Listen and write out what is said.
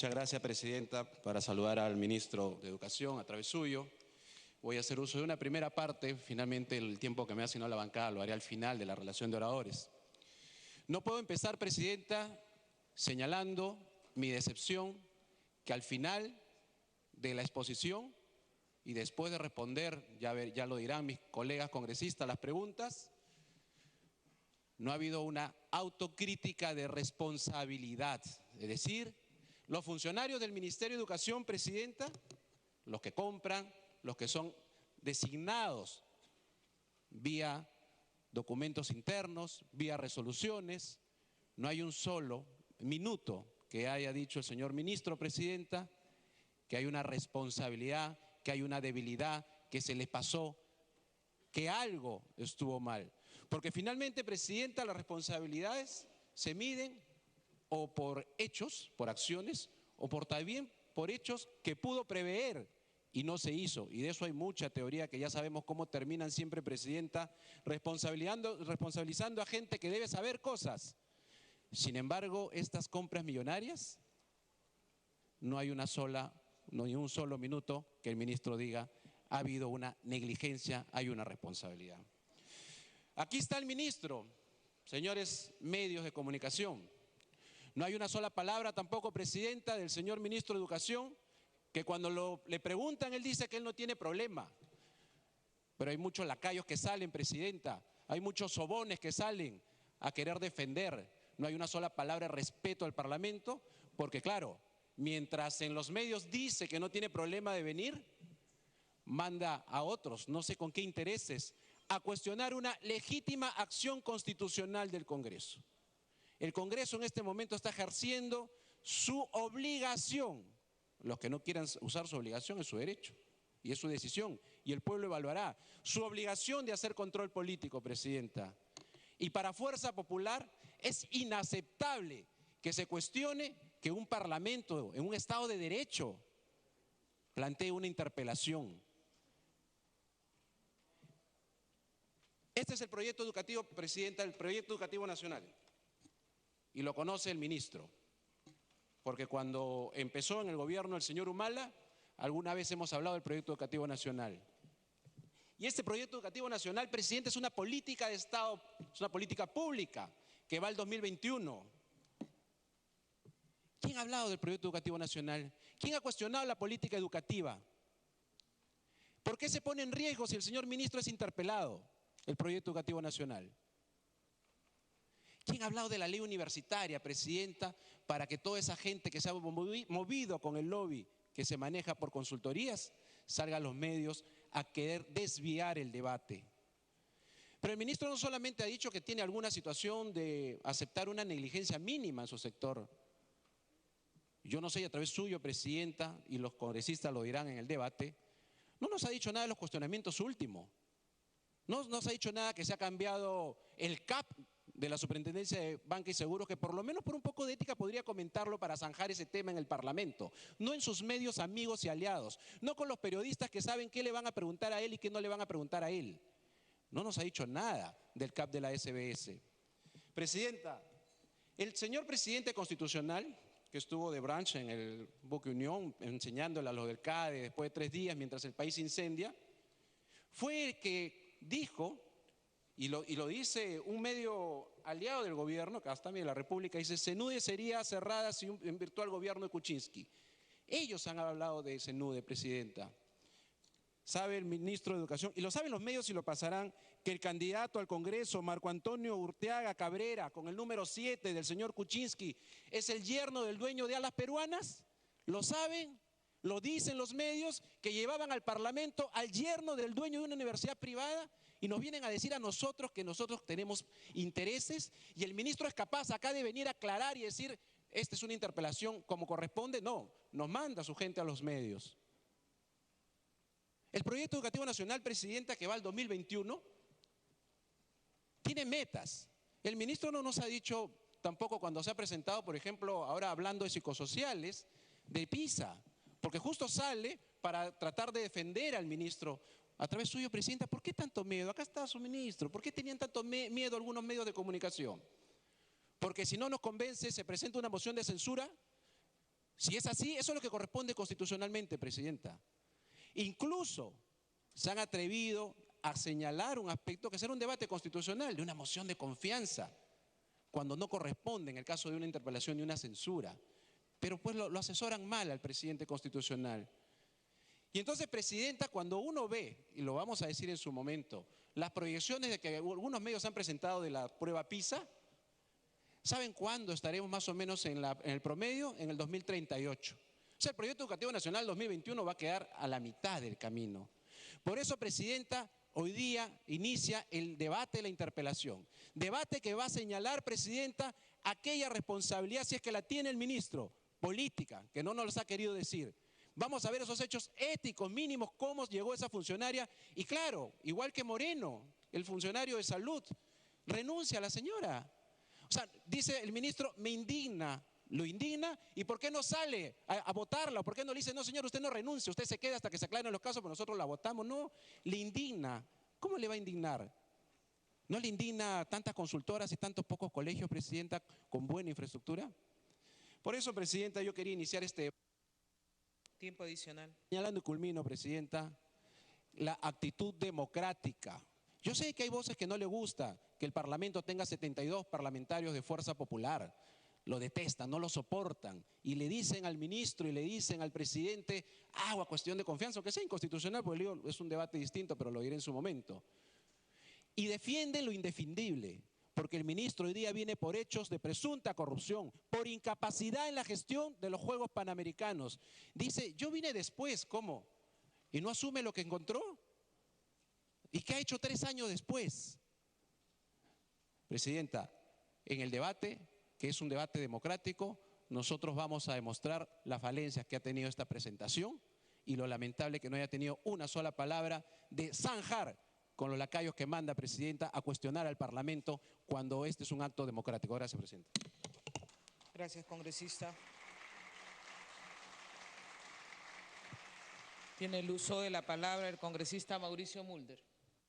Muchas gracias, Presidenta, para saludar al Ministro de Educación a través suyo. Voy a hacer uso de una primera parte, finalmente el tiempo que me ha asignado la bancada lo haré al final de la relación de oradores. No puedo empezar, Presidenta, señalando mi decepción que al final de la exposición y después de responder, ya lo dirán mis colegas congresistas, las preguntas, no ha habido una autocrítica de responsabilidad. Es decir, los funcionarios del Ministerio de Educación, Presidenta, los que compran, los que son designados vía documentos internos, vía resoluciones, no hay un solo minuto que haya dicho el señor ministro, Presidenta, que hay una responsabilidad, que hay una debilidad, que se les pasó, que algo estuvo mal. Porque finalmente, Presidenta, las responsabilidades se miden o por hechos, por acciones, o también por hechos que pudo prever y no se hizo. Y de eso hay mucha teoría que ya sabemos cómo terminan siempre, Presidenta, responsabilizando a gente que debe saber cosas. Sin embargo, estas compras millonarias, no hay ni un solo minuto que el ministro diga ha habido una negligencia, hay una responsabilidad. Aquí está el ministro, señores medios de comunicación. No hay una sola palabra tampoco, Presidenta, del señor ministro de Educación, que cuando le preguntan, él dice que él no tiene problema. Pero hay muchos lacayos que salen, Presidenta, hay muchos sobones que salen a querer defender. No hay una sola palabra de respeto al Parlamento, porque claro, mientras en los medios dice que no tiene problema de venir, manda a otros, no sé con qué intereses, a cuestionar una legítima acción constitucional del Congreso. El Congreso en este momento está ejerciendo su obligación. Los que no quieran usar su obligación es su derecho y es su decisión y el pueblo evaluará. Su obligación de hacer control político, Presidenta. Y para Fuerza Popular es inaceptable que se cuestione que un parlamento en un Estado de Derecho plantee una interpelación. Este es el proyecto educativo, Presidenta, el proyecto educativo nacional. Y lo conoce el ministro, porque cuando empezó en el gobierno el señor Humala, alguna vez hemos hablado del proyecto educativo nacional. Y este proyecto educativo nacional, Presidente, es una política de Estado, es una política pública que va al 2021. ¿Quién ha hablado del proyecto educativo nacional? ¿Quién ha cuestionado la política educativa? ¿Por qué se pone en riesgo si el señor ministro es interpelado el proyecto educativo nacional? ¿Quién ha hablado de la ley universitaria, Presidenta, para que toda esa gente que se ha movido con el lobby que se maneja por consultorías salga a los medios a querer desviar el debate? Pero el ministro no solamente ha dicho que tiene alguna situación de aceptar una negligencia mínima en su sector. Yo no sé, a través suyo, Presidenta, y los congresistas lo dirán en el debate, no nos ha dicho nada de los cuestionamientos últimos. No nos ha dicho nada que se ha cambiado el CAP de la Superintendencia de Banca y Seguros, que por lo menos por un poco de ética podría comentarlo para zanjar ese tema en el Parlamento, no en sus medios amigos y aliados, no con los periodistas que saben qué le van a preguntar a él y qué no le van a preguntar a él. No nos ha dicho nada del CAP de la SBS. Presidenta, el señor presidente constitucional, que estuvo de branch en el Buque Unión, enseñándole a los del CADE después de 3 días mientras el país incendia, fue el que dijo, y lo dice un medio aliado del gobierno, que hasta también de la República, dice: CNUDE sería cerrada en virtud del gobierno de Kuczynski. Ellos han hablado de CNUDE, Presidenta. Sabe el ministro de Educación, y lo saben los medios y lo pasarán, que el candidato al Congreso, Marco Antonio Urteaga Cabrera, con el número 7 del señor Kuczynski, es el yerno del dueño de Alas Peruanas. ¿Lo saben? Lo dicen los medios, que llevaban al Parlamento al yerno del dueño de una universidad privada, y nos vienen a decir a nosotros que nosotros tenemos intereses, y el ministro es capaz acá de venir a aclarar y decir: esta es una interpelación como corresponde. No, nos manda a su gente a los medios. El proyecto educativo nacional, Presidenta, que va al 2021, tiene metas. El ministro no nos ha dicho tampoco, cuando se ha presentado, por ejemplo, ahora hablando de psicosociales, de PISA, porque justo sale para tratar de defender al ministro. A través suyo, Presidenta, ¿por qué tanto miedo? Acá está su ministro. ¿Por qué tenían tanto miedo algunos medios de comunicación? Porque si no nos convence, se presenta una moción de censura Si es así, eso es lo que corresponde constitucionalmente, Presidenta. Incluso se han atrevido a señalar un aspecto que será un debate constitucional, de una moción de confianza, cuando no corresponde en el caso de una interpelación y una censura. Pero pues lo asesoran mal al presidente constitucional. Y entonces, Presidenta, cuando uno ve, y lo vamos a decir en su momento, las proyecciones de que algunos medios han presentado de la prueba PISA, ¿saben cuándo estaremos más o menos en el promedio? En el 2038. O sea, el Proyecto Educativo Nacional 2021 va a quedar a la mitad del camino. Por eso, Presidenta, hoy día inicia el debate de la interpelación. Debate que va a señalar, Presidenta, aquella responsabilidad, si es que la tiene el ministro, política, que no nos ha querido decir. Vamos a ver esos hechos éticos mínimos, cómo llegó esa funcionaria. Y claro, igual que Moreno, el funcionario de salud, renuncia a la señora. O sea, dice el ministro, me indigna, lo indigna, ¿y por qué no sale a votarla? ¿Por qué no le dice, no señor, usted no renuncia, usted se queda hasta que se aclaren los casos, pero nosotros la votamos? No, le indigna. ¿Cómo le va a indignar? ¿No le indigna tantas consultoras y tantos pocos colegios, Presidenta, con buena infraestructura? Por eso, Presidenta, yo quería iniciar este... Tiempo adicional. Señalando y culmino, Presidenta, la actitud democrática. Yo sé que hay voces que no le gusta que el Parlamento tenga 72 parlamentarios de Fuerza Popular. Lo detestan, no lo soportan. Y le dicen al ministro y le dicen al presidente, agua, cuestión de confianza, aunque sea inconstitucional, porque es un debate distinto, pero lo diré en su momento. Y defienden lo indefendible, porque el ministro hoy día viene por hechos de presunta corrupción, por incapacidad en la gestión de los Juegos Panamericanos. Dice, yo vine después, ¿cómo? ¿Y no asume lo que encontró? ¿Y qué ha hecho 3 años después? Presidenta, en el debate, que es un debate democrático, nosotros vamos a demostrar las falencias que ha tenido esta presentación y lo lamentable que no haya tenido una sola palabra de zanjar con los lacayos que manda, Presidenta, a cuestionar al Parlamento cuando este es un acto democrático. Gracias, Presidenta. Gracias, congresista. Tiene el uso de la palabra el congresista Mauricio Mulder.